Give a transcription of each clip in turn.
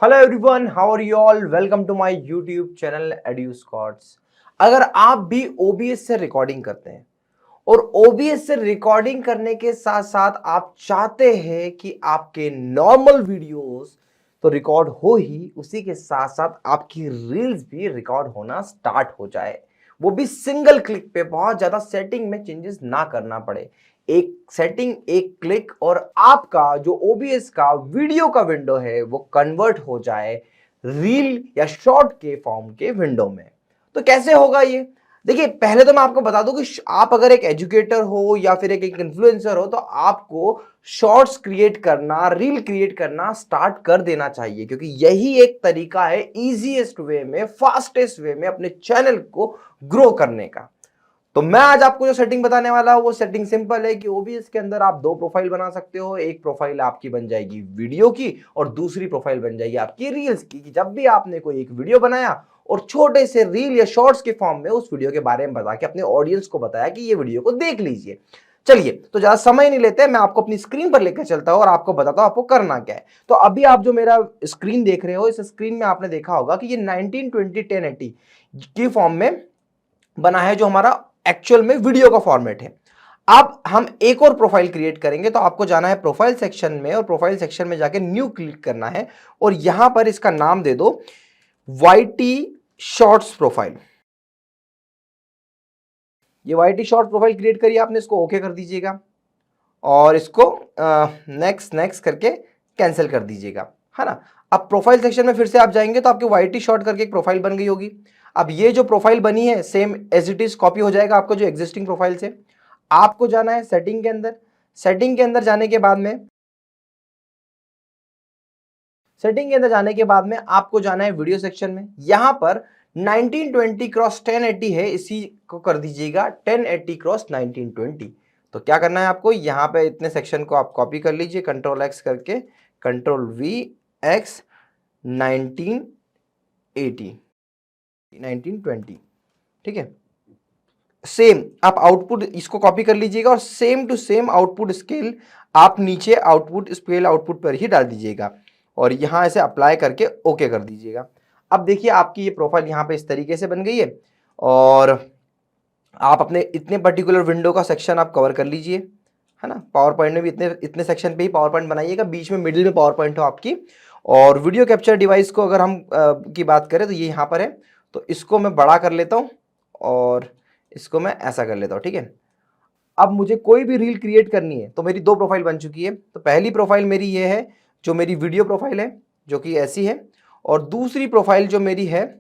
Hello everyone, how are you all? Welcome to my YouTube channel Eduscorts. अगर आप भी OBS से recording करते हैं और ओबीएस से रिकॉर्डिंग करने के साथ साथ आप चाहते हैं कि आपके नॉर्मल वीडियोस तो रिकॉर्ड हो ही, उसी के साथ साथ आपकी रील्स भी रिकॉर्ड होना स्टार्ट हो जाए, वो भी सिंगल क्लिक पे, बहुत ज्यादा सेटिंग में चेंजेस ना करना पड़े, एक सेटिंग एक क्लिक और आपका जो ओबीएस का वीडियो का विंडो है वो कन्वर्ट हो जाए रील या शॉर्ट के फॉर्म के विंडो में। तो कैसे होगा ये? देखिए, पहले तो मैं आपको बता दूं कि आप अगर एक एजुकेटर हो या फिर एक इन्फ्लुएंसर हो तो आपको शॉर्ट्स क्रिएट करना, रील क्रिएट करना स्टार्ट कर देना चाहिए, क्योंकि यही एक तरीका है इजीएस्ट वे में, फास्टेस्ट वे में अपने चैनल को ग्रो करने का। तो मैं आज आपको जो सेटिंग बताने वाला हूं वो सेटिंग सिंपल है कि ओबीएस के अंदर आप दो प्रोफाइल बना सकते हो। एक प्रोफाइल आपकी बन जाएगी वीडियो की और दूसरी प्रोफाइल बन जाएगी आपकी रील्स की, कि जब भी आपने कोई एक वीडियो बनाया और छोटे से रील या शॉर्ट्स के फॉर्म में उस वीडियो के बारे में बता के अपने ऑडियंस को बताया कि ये वीडियो को देख लीजिए। चलिए, तो ज्यादा समय नहीं लेते, मैं आपको अपनी स्क्रीन पर लेकर चलता हूं और आपको बताता हूं आपको करना क्या है। तो अभी आप जो मेरा स्क्रीन देख रहे हो, इस स्क्रीन में आपने देखा होगा कि ये 1920 1080 की फॉर्म में बना है, जो हमारा एक्चुअल में वीडियो का फॉर्मेट है। अब हम एक और प्रोफाइल क्रिएट करेंगे, तो आपको जाना है प्रोफाइल सेक्शन में और प्रोफाइल सेक्शन में जाके न्यू क्लिक करना है और यहां पर इसका नाम दे दो वाईटी शॉर्ट्स प्रोफाइल। ये वाईटी शॉर्ट प्रोफाइल क्रिएट करिए आपने, इसको ओके कर दीजिएगा और इसको नेक्स्ट नेक्स्ट करके कैंसिल कर दीजिएगा, है ना। अब प्रोफाइल सेक्शन में फिर से आप जाएंगे तो आपके वाईटी शॉर्ट करके एक प्रोफाइल बन गई होगी। अब ये जो प्रोफाइल बनी है same as it is copy हो जाएगा आपको जो एग्जिस्टिंग प्रोफाइल से। आपको जाना है सेटिंग के अंदर। सेटिंग के अंदर जाने के बाद में आपको जाना है वीडियो सेक्शन में। यहां पर 1920 क्रॉस 1080 है, इसी को कर दीजिएगा 1080 क्रॉस 1920। तो क्या करना है आपको, यहां पे इतने सेक्शन को आप कॉपी कर लीजिए, कंट्रोल एक्स करके, कंट्रोल वी एक्स, 1980 1920, ठीक है। सेम आप आउटपुट इसको कॉपी कर लीजिएगा और same to same output scale आप नीचे आउटपुट स्केल आउटपुट पर ही डाल दीजिएगा और यहां ऐसे अप्लाई करके ओके कर दीजिएगा। अब देखिए आपकी ये प्रोफाइल यहां पे इस तरीके से बन गई है और आप अपने इतने पर्टिकुलर विंडो का सेक्शन आप कवर कर लीजिए, है ना। पावर पॉइंट में भी इतने इतने सेक्शन पे ही पावर पॉइंट बनाइएगा, बीच में मिडिल में पावर पॉइंट हो आपकी। और वीडियो कैप्चर डिवाइस को अगर हम की बात करें तो ये यहाँ पर है, तो इसको मैं बड़ा कर लेता हूँ और इसको मैं ऐसा कर लेता हूँ, ठीक है। अब मुझे कोई भी रील क्रिएट करनी है तो मेरी दो प्रोफाइल बन चुकी है। तो पहली प्रोफाइल मेरी ये है जो मेरी वीडियो प्रोफाइल है, जो कि ऐसी है, और दूसरी प्रोफाइल जो मेरी है,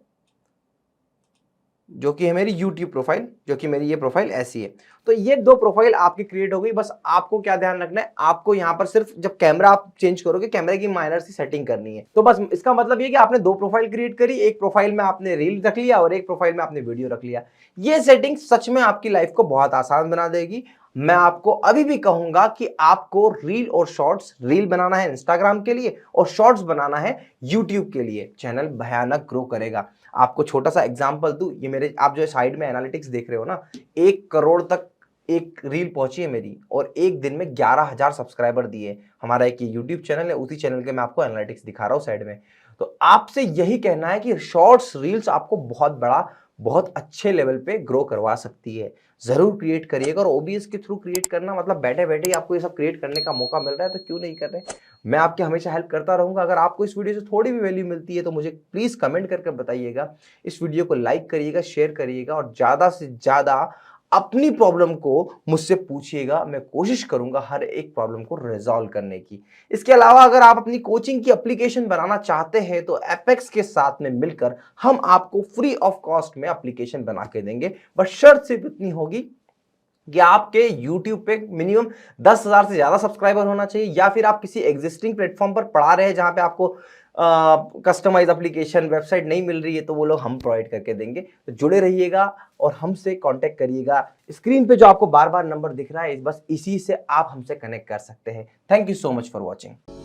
जो कि है मेरी YouTube प्रोफाइल, जो कि मेरी ये प्रोफाइल ऐसी है। तो ये दो प्रोफाइल आपकी क्रिएट हो गई। बस आपको क्या ध्यान रखना है, आपको यहाँ पर सिर्फ जब कैमरा आप चेंज करोगे, कैमरे की माइनर सी सेटिंग करनी है। तो बस इसका मतलब ये कि आपने दो प्रोफाइल क्रिएट करी, एक प्रोफाइल में आपने रील रख लिया और एक प्रोफाइल में आपने वीडियो रख लिया। ये सेटिंग सच में आपकी लाइफ को बहुत आसान बना देगी। मैं आपको अभी भी कहूंगा कि आपको रील और शॉर्ट्स, रील बनाना है इंस्टाग्राम के लिए और शॉर्ट्स बनाना है यूट्यूब के लिए, चैनल भयानक ग्रो करेगा। आपको छोटा सा एग्जांपल दूं, ये मेरे आप जो साइड में एनालिटिक्स देख रहे हो ना, 1 करोड़ तक एक रील पहुंची है मेरी और एक दिन में 11,000 सब्सक्राइबर दिए। हमारा एक यूट्यूब चैनल है, उसी चैनल के मैं आपको एनालिटिक्स दिखा रहा हूं साइड में। तो आपसे यही कहना है कि शॉर्ट्स रील्स आपको बहुत बड़ा, बहुत अच्छे लेवल पे ग्रो करवा सकती है। जरूर क्रिएट करिएगा और ओबीएस के थ्रू क्रिएट करना मतलब बैठे बैठे ही आपको ये सब क्रिएट करने का मौका मिल रहा है तो क्यों नहीं कर रहे। मैं आपकी हमेशा हेल्प करता रहूंगा। अगर आपको इस वीडियो से थोड़ी भी वैल्यू मिलती है तो मुझे प्लीज कमेंट करके बताइएगा। इस वीडियो को लाइक करिएगा, शेयर करिएगा और ज्यादा से ज्यादा अपनी प्रॉब्लम को मुझसे पूछिएगा। मैं कोशिश करूंगा हर एक प्रॉब्लम को रिजॉल्व करने की। इसके अलावा अगर आप अपनी कोचिंग की एप्लीकेशन बनाना चाहते हैं तो एपेक्स के साथ में मिलकर हम आपको फ्री ऑफ कॉस्ट में एप्लीकेशन बना के देंगे। बस शर्त सिर्फ इतनी होगी कि आपके YouTube पे मिनिमम 10,000 से ज्यादा सब्सक्राइबर होना चाहिए, या फिर आप किसी एग्जिस्टिंग प्लेटफॉर्म पर पढ़ा रहे हैं जहां पे आपको कस्टमाइज एप्लीकेशन वेबसाइट नहीं मिल रही है, तो वो लोग हम प्रोवाइड करके देंगे। तो जुड़े रहिएगा और हमसे कांटेक्ट करिएगा। स्क्रीन पे जो आपको बार बार नंबर दिख रहा है, बस इसी से आप हमसे कनेक्ट कर सकते हैं। Thank you so much for watching.